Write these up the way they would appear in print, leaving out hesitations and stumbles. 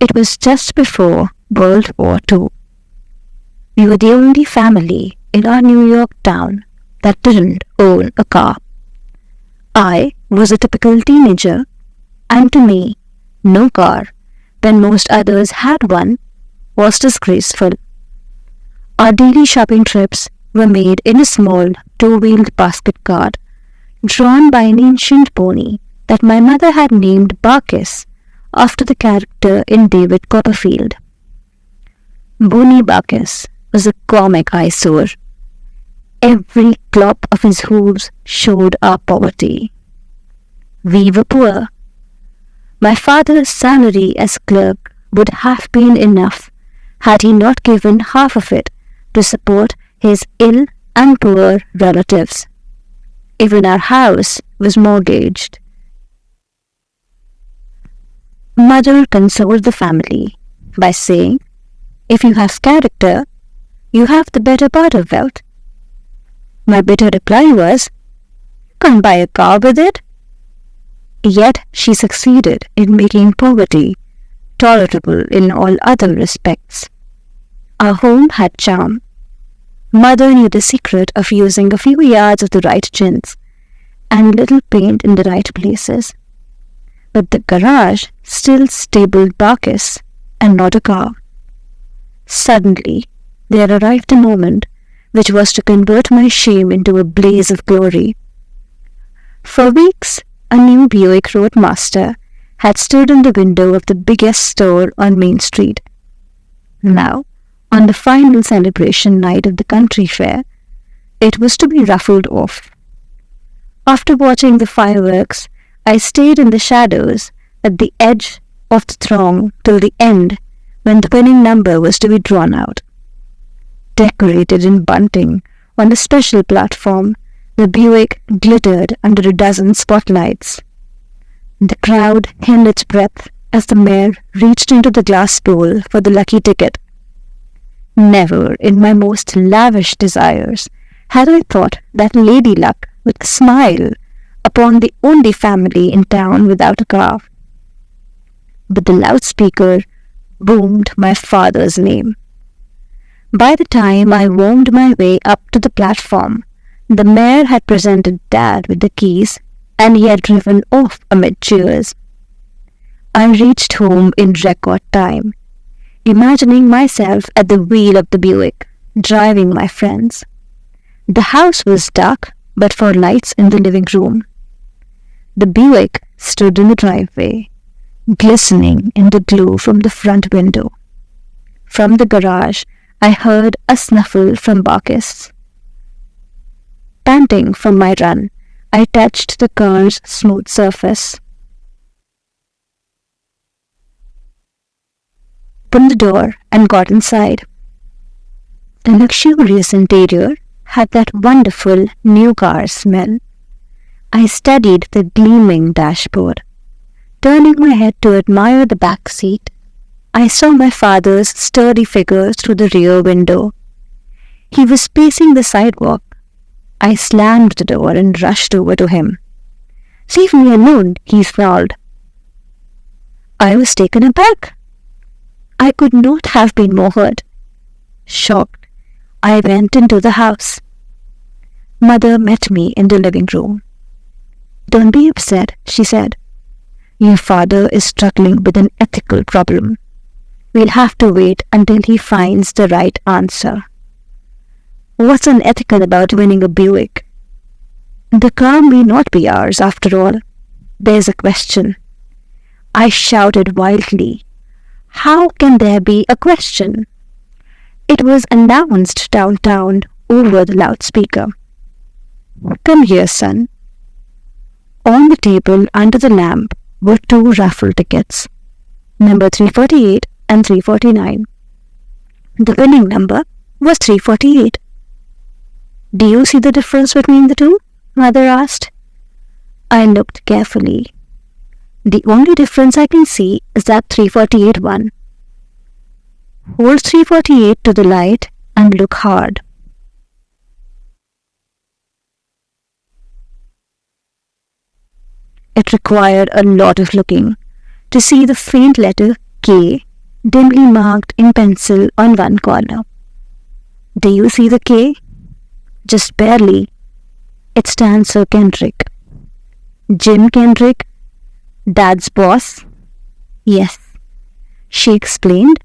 It was just before World War II. We were the only family in our New York town that didn't own a car. I was a typical teenager, and to me, no car, when most others had one, was disgraceful. Our daily shopping trips were made in a small two-wheeled basket cart drawn by an ancient pony that my mother had named Barkis after the character in David Copperfield. Boney Barkis was a comic eyesore. Every clop of his hooves showed our poverty. We were poor. My father's salary as clerk would have been enough had he not given half of it to support his ill and poor relatives. Even our house was mortgaged. Mother consoled the family by saying, "If you have character, you have the better part of wealth." My bitter reply was, "You can't buy a car with it." Yet she succeeded in making poverty tolerable in all other respects. Our home had charm. Mother knew the secret of using a few yards of the right chintz and little paint in the right places. But the garage still stabled Barkis and not a car. Suddenly, there arrived a moment which was to convert my shame into a blaze of glory. For weeks, a new Buick Roadmaster had stood in the window of the biggest store on Main Street. Now, on the final celebration night of the country fair, it was to be ruffled off. After watching the fireworks, I stayed in the shadows at the edge of the throng till the end, when the winning number was to be drawn out. Decorated in bunting on a special platform, the Buick glittered under a dozen spotlights. The crowd held its breath as the mayor reached into the glass bowl for the lucky ticket. Never in my most lavish desires had I thought that Lady Luck would smile upon the only family in town without a car. But the loudspeaker boomed my father's name. By the time I wormed my way up to the platform, the mayor had presented Dad with the keys, and he had driven off amid cheers. I reached home in record time, imagining myself at the wheel of the Buick, driving my friends. The house was dark, but for lights in the living room. The Buick stood in the driveway, glistening in the glow from the front window. From the garage, I heard a snuffle from Barkis. Panting from my run, I touched the car's smooth surface. Opened the door and got inside. The luxurious interior had that wonderful new car smell. I studied the gleaming dashboard. Turning my head to admire the back seat, I saw my father's sturdy figure through the rear window. He was pacing the sidewalk. I slammed the door and rushed over to him. "Leave me alone," he snarled. I was taken aback. I could not have been more hurt. Shocked, I went into the house. Mother met me in the living room. "Don't be upset," she said. "Your father is struggling with an ethical problem. We'll have to wait until he finds the right answer." What's unethical about winning a Buick? The car may not be ours after all. There's a question. I shouted wildly. How can there be a question? It was announced downtown over the loudspeaker. "Come here, son." On the table under the lamp were two raffle tickets, number 348 and 349. The winning number was 348. "Do you see the difference between the two?" Mother asked. I looked carefully. "The only difference I can see is that 348 won." "Hold 348 to the light and look hard." It required a lot of looking to see the faint letter K dimly marked in pencil on one corner. Do you see the K? Just barely. It stands for Kendrick. Jim Kendrick, Dad's boss? Yes, she explained.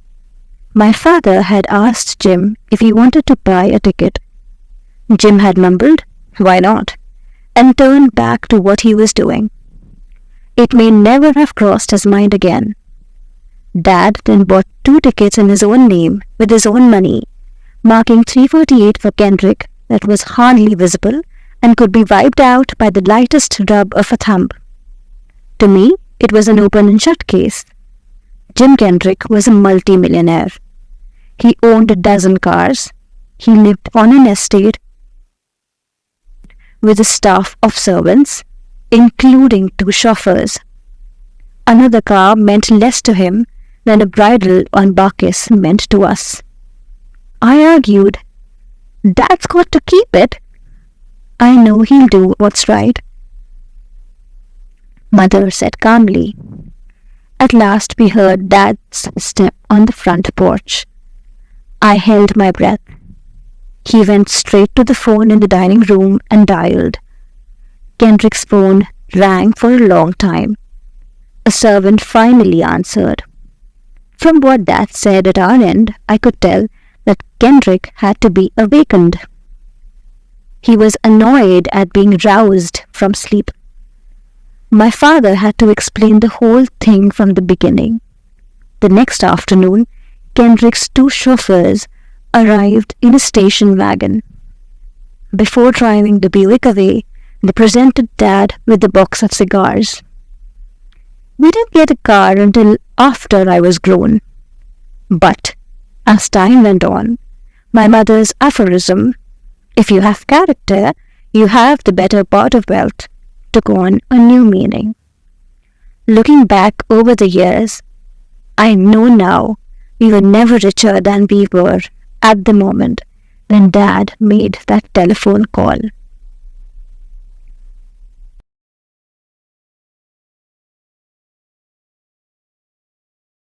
My father had asked Jim if he wanted to buy a ticket. Jim had mumbled, "Why not?" and turned back to what he was doing. It may never have crossed his mind again. Dad then bought 2 tickets in his own name with his own money, marking 348 for Kendrick that was hardly visible and could be wiped out by the lightest rub of a thumb. To me, it was an open and shut case. Jim Kendrick was a multi-millionaire. He owned a dozen cars. He lived on an estate with a staff of servants, including 2 chauffeurs. Another car meant less to him than a bridle on Bacchus meant to us. I argued, "Dad's got to keep it. I know he'll do what's right." Mother said calmly. At last we heard Dad's step on the front porch. I held my breath. He went straight to the phone in the dining room and dialed. Kendrick's phone rang for a long time. A servant finally answered. From what Dad said at our end, I could tell that Kendrick had to be awakened. He was annoyed at being roused from sleep. My father had to explain the whole thing from the beginning. The next afternoon, Kendrick's 2 chauffeurs arrived in a station wagon. Before driving the Buick away, they presented Dad with a box of cigars. We didn't get a car until after I was grown. But, as time went on, my mother's aphorism, "If you have character, you have the better part of wealth," took on a new meaning. Looking back over the years, I know now we were never richer than we were at the moment when Dad made that telephone call.